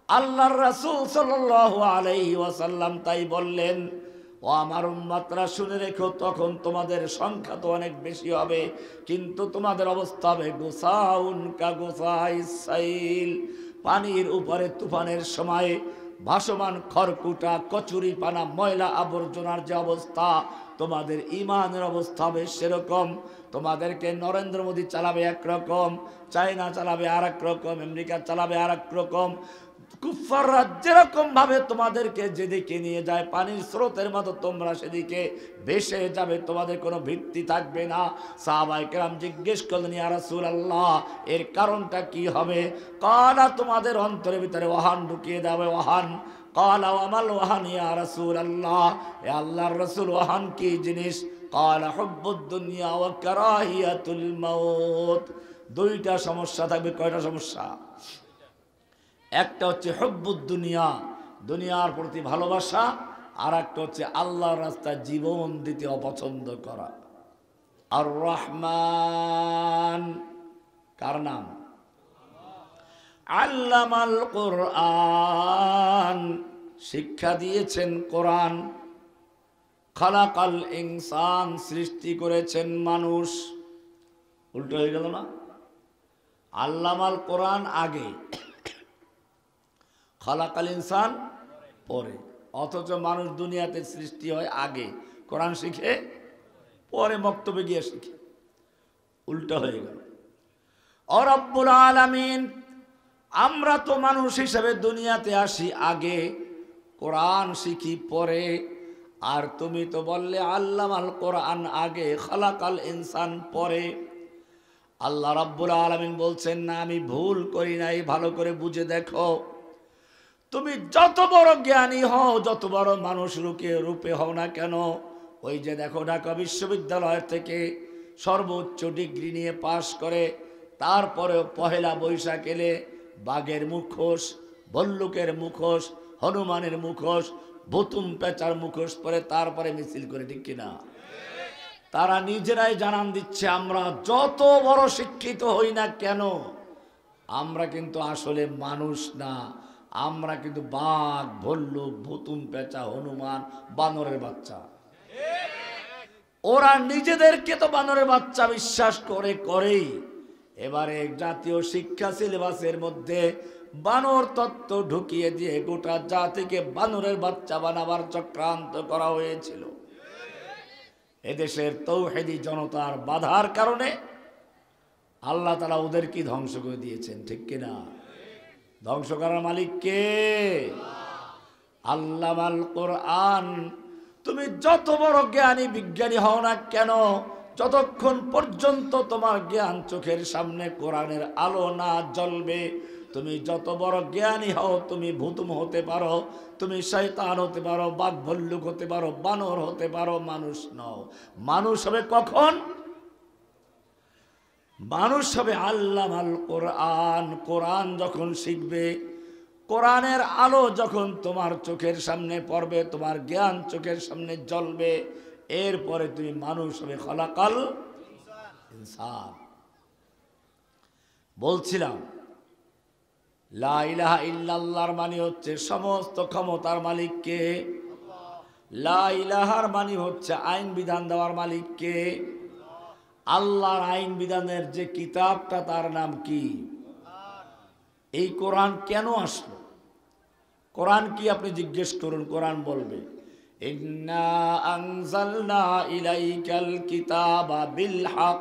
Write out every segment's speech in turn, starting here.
আল্লাহর রাসূল সাল্লাল্লাহু আলাইহি ওয়াসাল্লাম তাই বললেন, ও আমার উম্মতরা শুনে রেখো, তখন তোমাদের সংখ্যা তো অনেক বেশি হবে, কিন্তু তোমাদের অবস্থা হবে গোসাউন কা গোসাইস সাইল, পানির উপরে তুফানের সময় ভাসমান খড়কুটা, কচুরি পানা, ময়লা আবর্জনার যে অবস্থা, তোমাদের ইমানের অবস্থা হবে সেরকম। তোমাদেরকে নরেন্দ্র মোদী চালাবে একরকম, চায়না চালাবে আর এক রকম, আমেরিকা চালাবে আর এক রকম। কুফাররা যেরকম ভাবে তোমাদেরকে যেদিকে নিয়ে যায় পানির স্রোতের মতো তোমরা সেদিকে ভেসে যাবে, তোমাদের কোনো ভিত্তি থাকবে না। সাহাবায়ে কেরাম জিজ্ঞেস করলেন, ইয়া রাসূলুল্লাহ, এর কারণটা কি হবে? কালা, তোমাদের অন্তরের ভিতরে ওয়াহান ঢুকিয়ে দেবে, ওয়াহান। কালা আমাল ওয়াহান ইয়া রাসূলুল্লাহ, এ আল্লাহর রাসূল, ওয়াহান কি জিনিস? কালা হুব্বুদ দুনিয়া ওয়া কারাহিয়াতুল মাউত। দুইটা সমস্যা থাকবে। কয়টা সমস্যা? একটা হচ্ছে হুব্বুদ দুনিয়া, দুনিয়ার প্রতি ভালোবাসা, আর একটা হচ্ছে আল্লাহর রাস্তায় জীবন দিতে অপছন্দ করা। আর রহমান কার নাম? আল্লামাল কোরআন, শিক্ষা দিয়েছেন কোরআন। খালাকাল ইনসান, সৃষ্টি করেছেন মানুষ। উল্টো হয়ে গেল না? আল্লামাল কোরআন আগে, খালাকাল ইনসান পরে। অথচ মানুষ দুনিয়াতে সৃষ্টি হয় আগে, কোরআন শিখে পরে মক্তবে গিয়ে শিখে। উল্টা হয়ে গেল। ও রব্বুল আলামিন, আমরা তো মানুষ হিসেবে দুনিয়াতে আসি আগে, কোরআন শিখি পরে। আর তুমি তো বললে আল্লামাল কোরআন আগে, খালাকাল ইনসান পরে। আল্লাহ রাব্বুল আলামিন বলছেন, না, আমি ভুল করি নাই, ভালো করে বুঝে দেখো। তুমি যত বড় জ্ঞানী হও, যত বড় মানুষ রূপে হও না কেন, ওই যে দেখো ঢাকা বিশ্ববিদ্যালয় থেকে সর্বোচ্চ ডিগ্রি নিয়ে পাশ করে, তারপরেও পহেলা বৈশাখ এলে বাঘের মুখোশ, ভল্লুকের মুখোশ, হনুমানের মুখোশ, ভুতুম পেঁচার মুখোশ পরে তারপরে মিছিল করে, ঠিক কিনা? তারা নিজেরাই জানান দিচ্ছে, আমরা যত বড় শিক্ষিত হই না কেন, আমরা কিন্তু আসলে মানুষ না, আমরা কিন্তু বাঘ, ভল্লুক, ভুতুম পেঁচা, হনুমান, বানরের বাচ্চা। ওরা নিজেদেরকে তো বানরের বাচ্চা বিশ্বাস করেই এবারে জাতীয় শিক্ষা সিলেবাসের মধ্যে বানর তত্ত্ব ঢুকিয়ে দিয়ে গোটা জাতিকে বানরের বাচ্চা বানাবার চক্রান্ত করা হয়েছিল। এদেশের তৌহিদি জনতার বাধার কারণে আল্লাহ তাআলা ওদেরকে ধ্বংস করে দিয়েছেন, ঠিক কিনা? ধ্বংস করার মালিক কে? আল্লামাল কোরআন। তুমি যত বড় জ্ঞানী বিজ্ঞানী হও না কেন, যতক্ষণ পর্যন্ত তোমার জ্ঞান চোখের সামনে কোরআনের আলো না জ্বলবে, তুমি যত বড় জ্ঞানী হও, তুমি ভুতুম হতে পারো, তুমি শয়তান হতে পারো, বাঘ ভল্লুক হতে পারো, বানর হতে পারো, মানুষ নও। মানুষ হবে কখন? মানুষ হবে আল্লামাল কোরআন। কোরআন যখন শিখবে, কোরআনের আলো যখন তোমার চোখের সামনে পড়বে, তোমার জ্ঞান চোখের সামনে জ্বলবে, এরপরে তুমি মানুষ হবে খালাকাল ইনসান। বলছিলাম, লা ইলাহা ইল্লাল্লাহর মানে হচ্ছে সমস্ত ক্ষমতার মালিক কে? লা ইলাহার মানে হচ্ছে আইন বিধান দেওয়ার মালিক কে? আল্লাহর আইন বিধানের যে কিতাবটা, তার নাম কি? এই কোরআন কেন আসলো? কোরআন কি আপনি জিজ্ঞেস করুন, কোরআন বলবে, ইন্না আনজালনা ইলাইকাল কিতাবা বিল হক।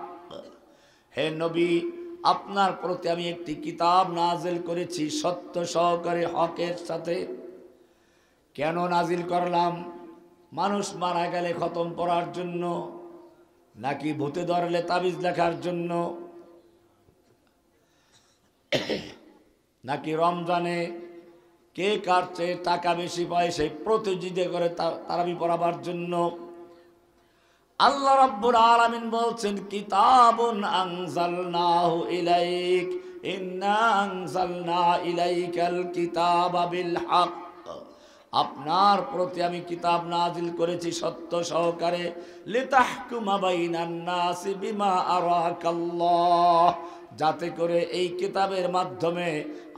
হে নবী, আপনার প্রতি আমি একটি কিতাব নাজিল করেছি সত্য সহকারে, হকের সাথে। কেন নাজিল করলাম? মানুষ মারা গেলে খতম পড়ার জন্য, নাকি ভূতে ধরলে তাবিজ লেখার জন্য, নাকি রমজানে কে কার চেয়ে টাকা বেশি পায় সেই প্রতিযোগিতা করে তারাবি পড়াবার জন্য? আল্লাহ রাব্বুল আলামিন বলছেন, কিতাবুন আনজালনাহু ইলাইক, ইন্না আনজালনা ইলাইকাল কিতাবা বিল হক। আপনার প্রতি আমি কিতাব নাজিল করেছি সত্য সহকারে, লিতাহকুমা বাইনান নাসি বিমা আরাকাল্লাহ, যাতে করে এই কিতাবের মাধ্যমে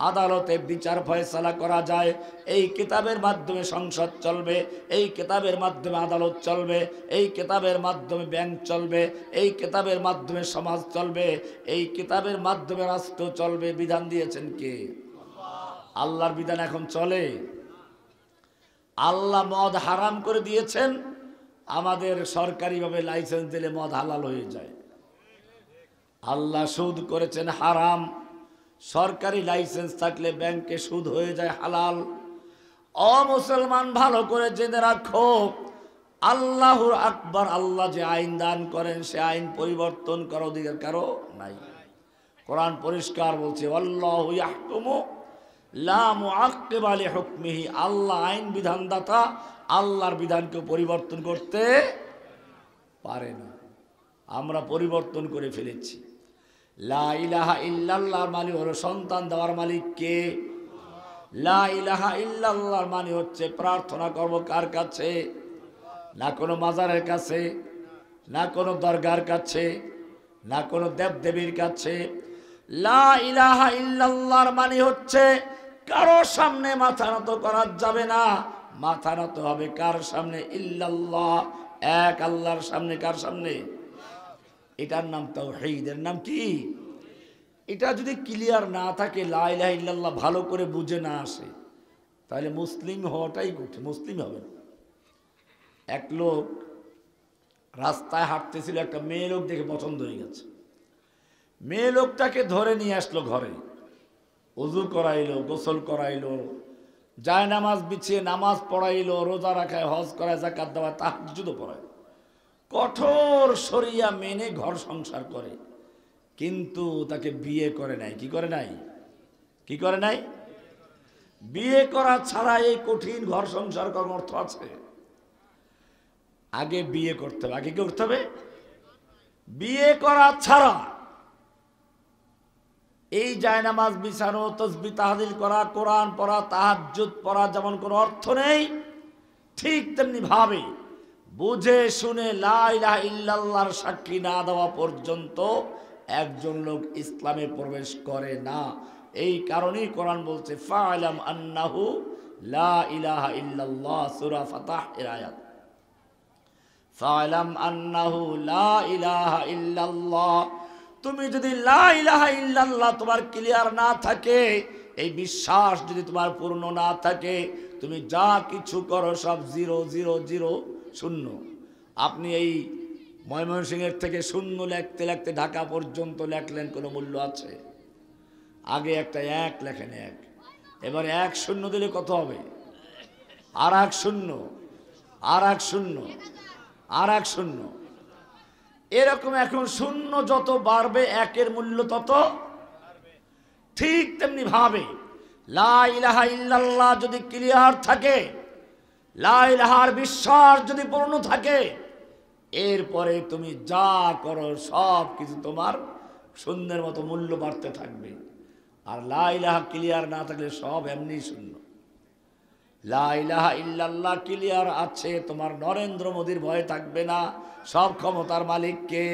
আদালতে বিচার ফয়সালা করা যায়, এই কিতাবের মাধ্যমে সংসদ চলবে, এই কিতাবের মাধ্যমে আদালত চলবে, এই কিতাবের মাধ্যমে ব্যাংক চলবে, এই কিতাবের মাধ্যমে সমাজ চলবে, এই কিতাবের মাধ্যমে রাষ্ট্র চলবে। বিধান দিয়েছেন কে? আল্লাহর বিধান এখন চলে। আল্লাহ মদ হারাম করে দিয়েছেন, আমাদের সরকারিভাবে লাইসেন্স দিলে মদ হালাল হয়ে যায়। আল্লাহ সুদ করেছেন হারাম, সরকারি লাইসেন্স থাকলে ব্যাংকে সুদ হয়ে যায় হালাল। ও মুসলমান, ভালো করে জেনে রাখো, আল্লাহুর আকবার, আল্লাহ যে আইন দান করেন সে আইন পরিবর্তন করার অধিকার কারো নাই। কোরআন পরিষ্কার বলছে, আল্লাহু ইয়াহকুমু লা মুআক্কিবা লিহুকমিহি, আল্লাহ আইন বিধানদাতা, আল্লাহর বিধানকে পরিবর্তন করতে পারে না। আমরা পরিবর্তন করে ফেলেছি। লা ইলাহা ইল্লাল্লাহর মানে হলো সন্তান দেওয়ার মালিক কে? লা ইলাহা ইল্লাল্লাহর মানে হচ্ছে প্রার্থনা করব কার কাছে? না কোনো মাজারের কাছে, না কোনো দরগার কাছে, না কোনো দেবদেবীর কাছে। লা ইলাহা ইল্লাল্লাহর মানে হচ্ছে কারো সামনে মাথা নত করা যাবে না। মাথা নত হবে কার সামনে? ইল্লাল্লাহ, এক আল্লাহর সামনে। কার সামনে? এটার নাম তাওহীদ। এর নাম কি? এটা যদি ক্লিয়ার না থাকে, লা ইলাহা ইল্লাল্লাহ ভালো করে বুঝে না আসে, তাহলে মুসলিম হওয়াটাই কঠিন, মুসলিম হবে না। এক লোক রাস্তায় হাঁটতেছিল, একটা মেয়ে লোক দেখে পছন্দ হয়ে গেছে। মেয়ে লোকটাকে ধরে নিয়ে আসলো ঘরে, ওযু করাইলো, গোসল করাইলো, যায় নামাজ বিছিয়ে নামাজ পড়াইলো, রোজা রাখায়, হজ করায়, যাকাত দেওয়া, তাহাজ্জুদও পড়ায়, কঠোর শরিয়া মেনে ঘর সংসার করে। কিন্তু তাকে বিয়ে করে নাই। কি করে নাই? কি করে নাই? বিয়ে করা ছাড়া এই কঠিন ঘর সংসার করার অর্থ আছে? আগে বিয়ে করতে হবে। আগে কি করতে হবে? বিয়ে করা ছাড়া এই জায়নামাজ বিছানো, তাসবিহ তাহলিল করা, কোরআন পড়া, তাহাজ্জুদ পড়া যেমন কোনো অর্থ নেই, ঠিক তেমনি ভাবে বুঝে শুনে লা ইলাহা ইল্লাল্লাহর সাক্ষী না দেওয়া পর্যন্ত একজন লোক ইসলামে প্রবেশ করে না। এই কারণেই কোরআন বলছে, ফা'লাম আন্নাহু লা ইলাহা ইল্লাল্লাহ, সূরা ফাতহ এর আয়াত। ফা'লাম আন্নাহু লা ইলাহা ইল্লাল্লাহ, তুমি যদি লা ইলাহা ইল্লাল্লাহ তোমার ক্লিয়ার না থাকে, এই বিশ্বাস যদি তোমার পূর্ণ না থাকে, তুমি যা কিছু করো সব 0 0 0, শূন্য। আপনি এই ময়মনসিংহের থেকে শূন্য লিখতে লিখতে ঢাকা পর্যন্ত লেখলেন, কোনো মূল্য আছে? আগে একটা 1 লেখেন, 1, এবার 1 শূন্য দিলে কত হবে? আর 1 শূন্য, আর 1 শূন্য, আর 1 শূন্য, এরকম এখন শূন্য যত বাড়বে 1-এর মূল্য তত। ঠিক তেমনি ভাবে লা ইলাহা ইল্লাল্লাহ যদি ক্লিয়ার থাকে, লা ইলাহার বিশ্বাস যদি পূর্ণ থাকে, এরপরে তুমি যা করো সব কিছু তোমার শূন্যের মতো মূল্য বাড়তে থাকবে। আর লা ইলাহা ক্লিয়ার না থাকলে সব এমনি শূন্য। লা ইলাহা ইল্লাল্লাহ ক্লিয়ার আছে, তোমার নরেন্দ্র মোদীর ভয় থাকবে না। সব ক্ষমতার মালিক কে?